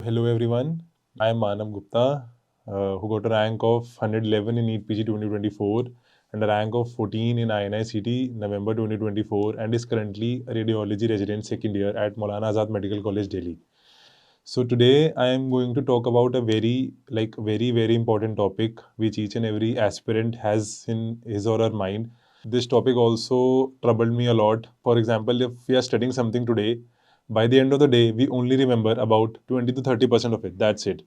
Hello everyone, I am Manav Gupta, who got a rank of 111 in NEET PG 2024 and a rank of 14 in INICT November 2024 and is currently a radiology resident second year at Maulana Azad Medical College, Delhi. So today I am going to talk about a very important topic which each and every aspirant has in his or her mind. This topic also troubled me a lot. For example, if we are studying something today, by the end of the day, we only remember about 20 to 30% of it. That's it.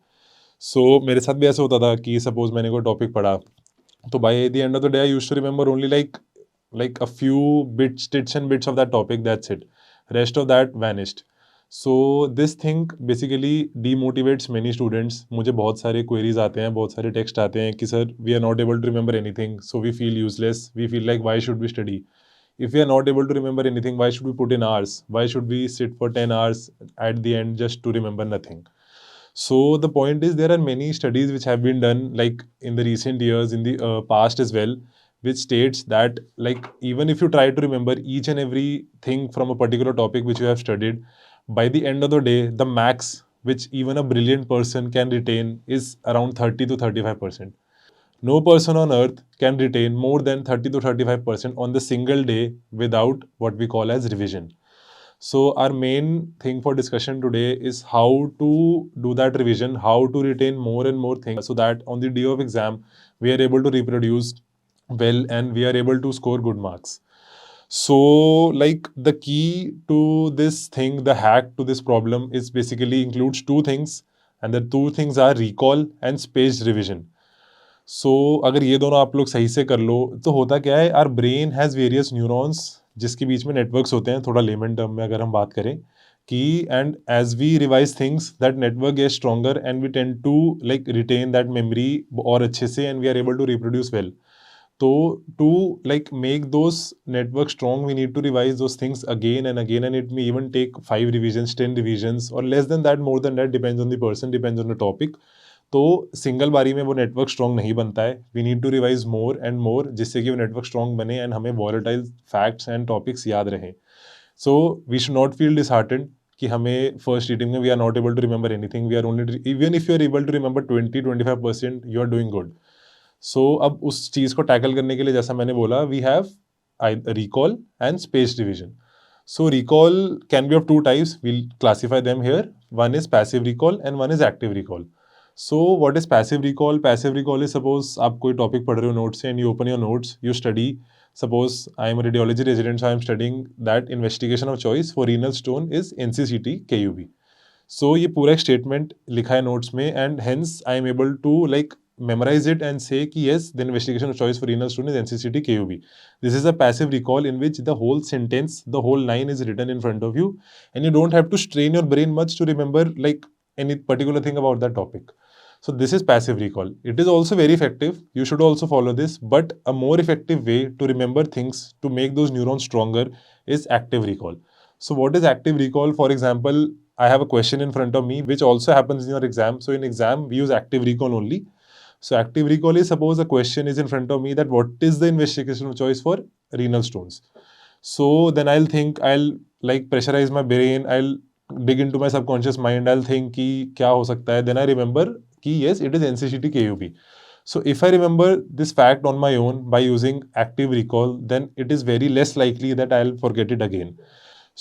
So मेरे साथ भी ऐसा होता था कि suppose मैंने कोई topic पढ़ा तो by the end of the day I used to remember only like a few bits and bits of that topic. That's it. Rest of that vanished. So this thing basically demotivates many students. मुझे बहुत सारे queries आते हैं, बहुत सारे text आते हैं कि sir we are not able to remember anything, so we feel useless. We feel like why should we study? If we are not able to remember anything, why should we put in hours? Why should we sit for 10 hours at the end just to remember nothing? So the point is there are many studies which have been done like in the recent years, in the past as well, which states that like even if you try to remember each and every thing from a particular topic which you have studied, by the end of the day, the max which even a brilliant person can retain is around 30 to 35%. No person on earth can retain more than 30 to 35% on the single day without what we call as revision. So our main thing for discussion today is how to do that revision, how to retain more and more things so that on the day of exam, we are able to reproduce well and we are able to score good marks. So like the key to this thing, the hack to this problem is basically includes two things, and the two things are recall and spaced revision. सो अगर ये दोनों आप लोग सही से कर लो तो होता क्या है, our brain has various neurons जिसके बीच में नेटवर्क्स होते हैं, थोड़ा लेमन टर्म में अगर हम बात करें कि and as we revise things that network get stronger and we tend to like retain that memory और अच्छे से and we are able to reproduce well. तो to like make those network strong we need to revise those things again and it may even take 5 revisions 10 revisions और less than that, more than that, depends on the person, depends on the topic. तो single बारी में वो network strong नहीं बनता है. We need to revise more and more जिससे कि वो नेटवर्क स्ट्रॉन्ग बने एंड हमें वॉलेटाइल फैक्ट्स एंड टॉपिक्स याद रहें. So we should not feel disheartened कि हमें फर्स्ट रीडिंग में we are not able to remember anything. We are only, even if you are able to remember 20-25%, you are doing good. So अब उस चीज़ को tackle करने के लिए जैसा मैंने बोला, we have recall and spaced revision. So recall can be of two types. We'll classify them here. One is passive recall and one is active recall. So what is passive recall? Passive recall is, suppose आप कोई topic पढ़ रहे हो notes से and you open your notes, you study. Suppose I am a radiology resident, so I am studying that investigation of choice for renal stone is NCCT KUB. So ये पूरा एक statement लिखा है notes में and hence I am able to like memorize it and say कि yes, the investigation of choice for renal stone is NCCT KUB. This is a passive recall in which the whole sentence, the whole line is written in front of you and you don't have to strain your brain much to remember like any particular thing about that topic. So this is passive recall. It is also very effective. You should also follow this, but a more effective way to remember things, to make those neurons stronger, is active recall. So what is active recall? For example, I have a question in front of me, which also happens in your exam. So in exam, we use active recall only. So active recall is, suppose a question is in front of me that what is the investigation of choice for renal stones. So then I'll think, I'll like pressurize my brain, I'll dig into my subconscious mind, I'll think कि क्या हो सकता है. Then I remember कि yes, it is NCCT KUB. So if I remember this fact on my own by using active recall, then it is very less likely that I'll forget it again.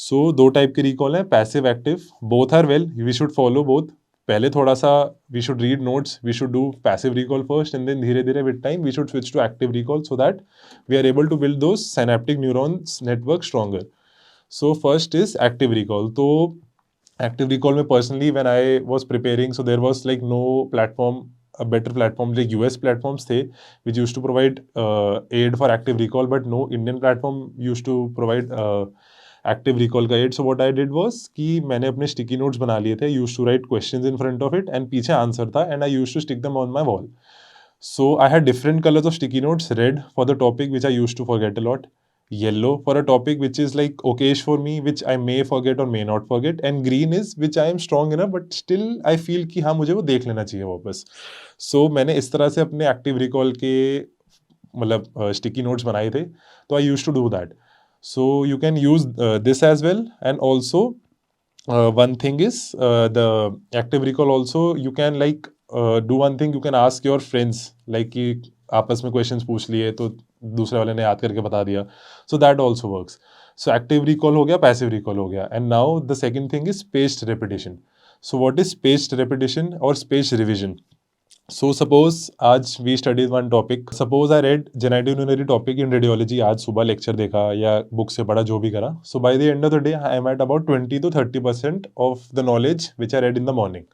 So दो type के recall हैं, passive, active. Both are well. We should follow both. पहले थोड़ा सा we should read notes, we should do passive recall first, and then धीरे धीरे with time we should switch to active recall so that we are able to build those synaptic neurons network stronger. So first is active recall. तो active recall में personally when I was preparing, so there was like no platform, a better platform, like US platforms थे which used to provide aid for active recall, but no Indian platform used to provide active recall का aid. So what I did was कि मैंने अपने sticky notes बना लिए थे. Used to write questions in front of it and पीछे answer था and I used to stick them on my wall. So I had different colours of sticky notes. Red for the topic which I used to forget a lot, yellow for a topic which is like okayish for me, which I may forget or may not forget, and green is which I am strong enough but still I feel कि हाँ मुझे वो देख लेना चाहिए वापस. सो मैंने इस तरह से अपने एक्टिव रिकॉल के मतलब स्टिकी नोट्स बनाए थे. तो I used to do that. So you can use this as well, and also one thing is the active recall also you can like do one thing, you can ask your friends like कि आपस में questions पूछ लिए तो दूसरे वाले ने याद करके बता दिया, so that also works. So active recall हो गया, passive recall हो गया, and now the second thing is spaced repetition. So what is spaced repetition or spaced revision? So suppose आज we studied one topic. Suppose I read generative urinary topic in radiology. आज सुबह lecture देखा या book से पढ़ा जो भी करा. So by the end of the day, I am at about 20 to 30% of the knowledge which I read in the morning.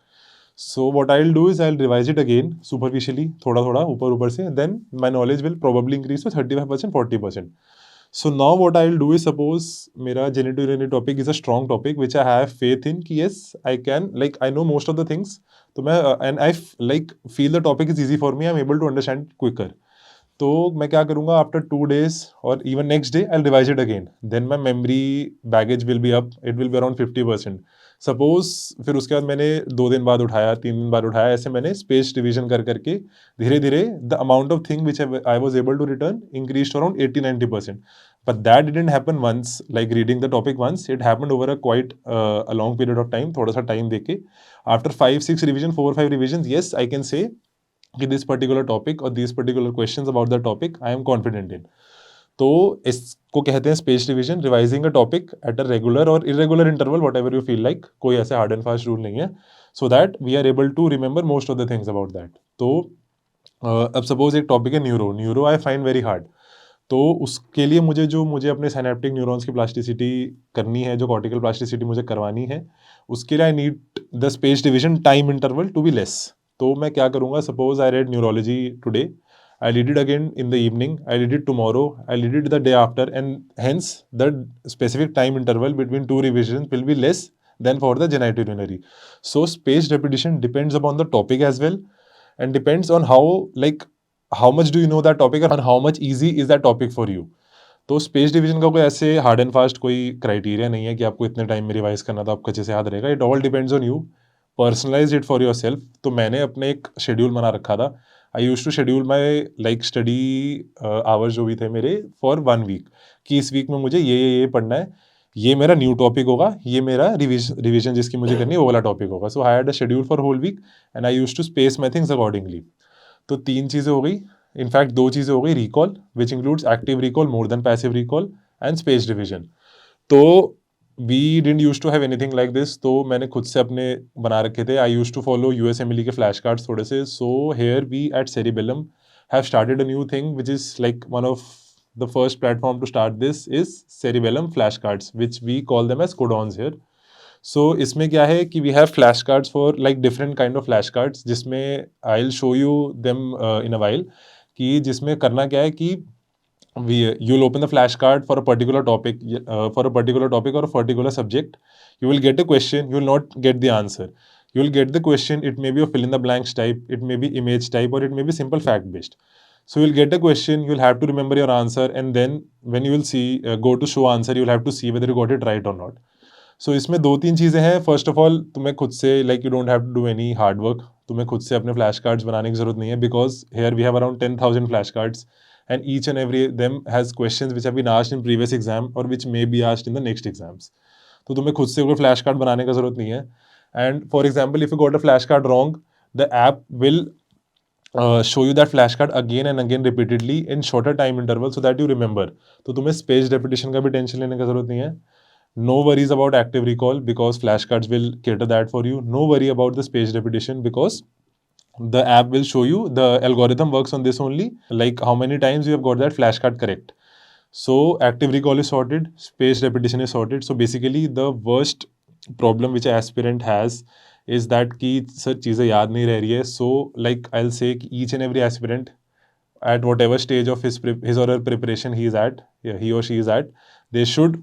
So what I'll do is I'll revise it again superficially, थोड़ा थोड़ा ऊपर ऊपर से. Then my knowledge will probably increase to 35%, 40%. So now what I'll do is suppose मेरा generative urinary topic is a strong topic which I have faith in कि yes I can like I know most of the things. तो मैं and I like feel the topic is easy for me, I'm able to understand quicker. तो मैं क्या करूँगा after 2 days और even next day I revise it again, then my memory baggage will be up, it will be around 50%. Suppose फिर उसके बाद मैंने 2 दिन बाद उठाया, 3 दिन बाद उठाया, ऐसे मैंने स्पेस डिवीजन कर करके धीरे धीरे the amount of thing which I was able to return increase to around 80-90%. But that didn't happen once, like reading the topic once. It happened over a quite a long period of time. थोड़ा सा time देके after 5-6 revision, 4-5 revisions, yes, I can say कि this particular topic और this particular questions about the topic I am confident in. तो इसको कहते हैं space revision, revising a topic at a regular और irregular interval, whatever you feel like. कोई ऐसे hard and fast rule नहीं है, so that we are able to remember most of the things about that. तो अब suppose एक topic है neuro. Neuro I find very hard. तो उसके लिए मुझे अपने साइनेप्टिक न्यूरॉन्स की प्लास्टिसिटी करनी है, जो कॉर्टिकल प्लास्टिसिटी मुझे करवानी है, उसके लिए I need the space division time interval to be less. तो मैं क्या करूँगा, suppose I read neurology today, I read it again in the evening, I read it tomorrow, I read it the day after, and hence the specific time interval between two revision will be less than for the generative urinary. So spaced repetition depends upon the topic as well, and depends on how much do you know that topic and how much easy is that topic for you. तो space division का कोई ऐसे hard and fast कोई criteria नहीं है कि आपको इतने टाइम में रिवाइज करना तो आपको अच्छे से याद रहेगा. It all depends on you, personalise it for yourself. तो मैंने अपने एक शेड्यूल बना रखा था. I use to schedule my like study hours जो भी थे मेरे फॉर 1 week, कि इस वीक में मुझे ये पढ़ना है, ये मेरा न्यू टॉपिक होगा, ये मेरा रिविजन जिसकी मुझे करनी है वो वाला टॉपिक होगा. So I had a schedule for whole week and I use to space my things accordingly. तो 3 चीज़ें हो गई, इनफैक्ट 2 चीज़ें हो गई. Recall which includes active recall more than passive recall, and space division. So we didn't use to have anything like this. तो मैंने खुद से अपने बना रखे थे. I use to follow USMLE के फ्लैश कार्ड्स थोड़े से. So here we at Cerebellum have started a new thing which is like one of the first platform to start this is Cerebellum flash cards which we call them as codons here. So इसमें क्या है कि we have flash cards for like different kind of flash cards, जिसमें I will show you them in a while. कि जिसमें करना क्या है कि you will open the flashcard for a particular topic, or a particular subject. You will get a question, you will not get the answer. You will get the question, it may be a fill in the blanks type, it may be image type, or it may be simple fact based. So you'll get a question, you'll have to remember your answer, and then when you will see go to show answer, you'll have to see whether you got it right or not. So इसमें 2-3 चीज़ें हैं. First of all तुम्हें खुद से like you don't have to do any hard work. तुम्हें खुद से अपने फ्लैश कार्ड्स बनाने की जरूरत नहीं है, because here we have around 10,000 flash cards, and each and every them has questions which have been asked in previous exam or which may be asked in the next exams. तो तुम्हें खुद से कोई फ्लैश कार्ड बनाने का जरूरत नहीं है. And for example if you got a flash card wrong, the app will show you that flashcard again and again repeatedly in shorter time interval so that you remember. तो तुम्हें spaced repetition का भी tension लेने का जरूरत नहीं है. No worries about active recall because flashcards will cater that for you. No worry about the spaced repetition because the app will show you, the algorithm works on this only, like how many times you have got that flashcard correct. So active recall is sorted, spaced repetition is sorted. So basically the worst problem which an aspirant has is that कि sir चीज़ें याद नहीं रह रही है. So like I'll say कि each and every aspirant at whatever stage of his or her preparation he is at, yeah, he or she is at, they should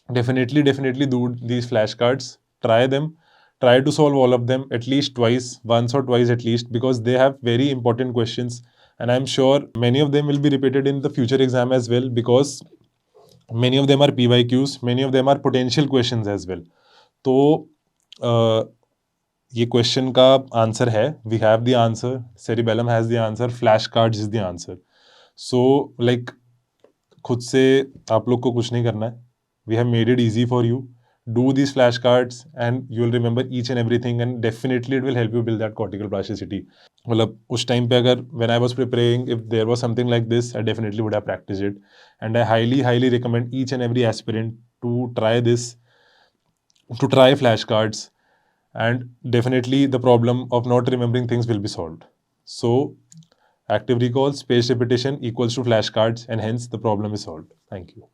definitely do these flashcards. Try them, try to solve all of them at least twice, once or twice at least, because they have very important questions, and I'm sure many of them will be repeated in the future exam as well, because many of them are PYQs, many of them are potential questions as well. तो ये question का answer है, we have the answer, cerebellum has the answer, flash cards is the answer. So like खुद से आप लोग को कुछ नहीं करना है. We have made it easy for you. do these flashcards and you'll remember each and everything, and definitely it will help you build that cortical plasticity. मतलब उस टाइम पे अगर when I was preparing, if there was something like this, I definitely would have practiced it. And I highly recommend each and every aspirant to try this, to try flashcards, and definitely the problem of not remembering things will be solved. So active recall, spaced repetition equals to flashcards, and hence the problem is solved. Thank you.